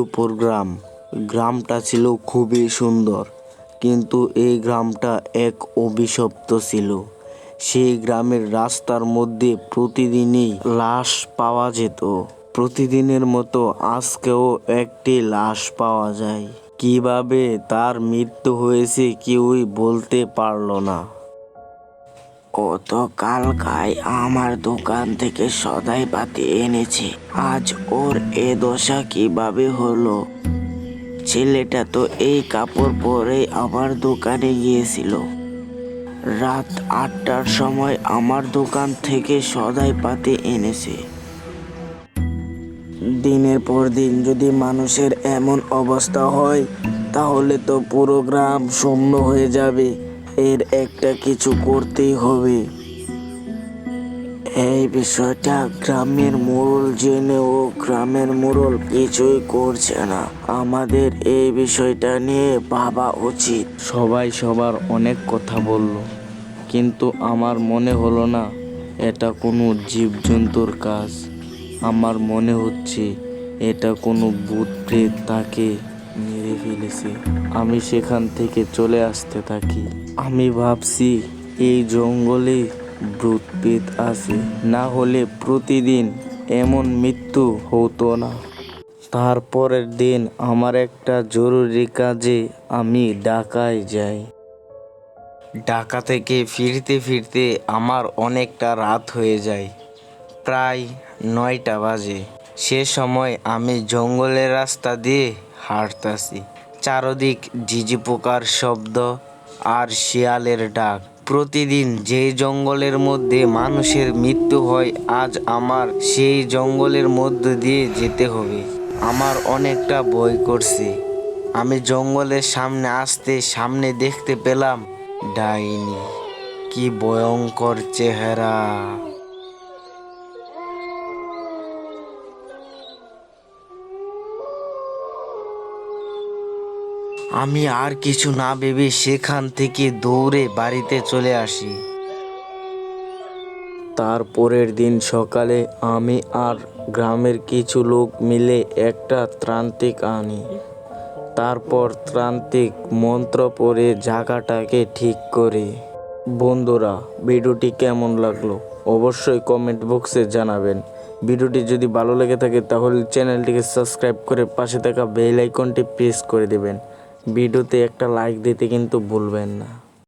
মধুপুর গ্রাম। গ্রামটা ছিল খুবই সুন্দর, কিন্তু এই গ্রামটা এক অভিশপ্ত ছিল। সেই গ্রামের রাস্তার মধ্যে প্রতিদিনই লাশ পাওয়া যেত। প্রতিদিনের মতো আজকেও একটি লাশ পাওয়া যায়। কিভাবে তার মৃত্যু হয়েছে কেউই বলতে পারল না। ও তো কালকায় আমার দোকান থেকে সদাই পাতি এনেছে, আজ ওর এ দশা কিভাবে হলো? ছেলেটা তো এই কাপড় পরে আমার দোকানে গিয়েছিল। রাত 8টার সময় আমার দোকান থেকে সদাই পাতি এনেছে। দিনের পর দিন যদি মানুষের এমন অবস্থা হয়, তাহলে তো পুরো গ্রাম শূন্য হয়ে যাবে। এর একটা কিছু করতেই হবে। এই বিষয়টা গ্রামের মোড়ল জেনেও গ্রামের মোড়ল কিছুই করছে না। আমাদের এই বিষয়টা নিয়ে ভাবা উচিত। সবাই সবার অনেক কথা বলল, কিন্তু আমার মনে হলো না এটা কোনো জীবজন্তুর কাজ। আমার মনে হচ্ছে এটা কোনো ভূত প্রেত তাকে মেরে ফেলেছে। আমি সেখান থেকে চলে আসতে থাকি। আমি ভাবছি এই জঙ্গলে ভূত প্রেত আছে, না হলে প্রতিদিন এমন মৃত্যু হতো না। তারপরের দিন আমার একটা জরুরি কাজে আমি ঢাকায় যাই। ঢাকা থেকে ফিরতে ফিরতে আমার অনেকটা রাত হয়ে যায়, প্রায় 9টা বাজে। সে সময় আমি জঙ্গলের রাস্তা দিয়ে হাঁটতাছি। চারদিক ঝিঝি পোকার শব্দ আর শিয়ালের ডাক। প্রতিদিন যে জঙ্গলের মধ্যে মানুষের মৃত্যু হয়, আজ আমার সেই জঙ্গলের মধ্য দিয়ে যেতে হবে। আমার অনেকটা ভয় করছে। আমি জঙ্গলের সামনে আসতে সামনে দেখতে পেলাম ডাইনি। কি ভয়ঙ্কর চেহারা! আমি আর কিছু না ভেবে সেখান থেকে দৌড়ে বাড়িতে চলে আসি। তারপরের দিন সকালে আমি আর গ্রামের কিছু লোক মিলে একটা তান্ত্রিক আনি। তারপর তান্ত্রিক মন্ত্র পড়ে জায়গাটাকে ঠিক করে। বন্ধুরা, ভিডিওটি কেমন লাগলো অবশ্যই কমেন্ট বক্সে জানাবেন। ভিডিওটি যদি ভালো লেগে থাকে তাহলে চ্যানেলটিকে সাবস্ক্রাইব করে পাশে থাকা বেল আইকনটি প্রেস করে দেবেন। ভিডিওতে একটা লাইক দিতে কিন্তু ভুলবেন না।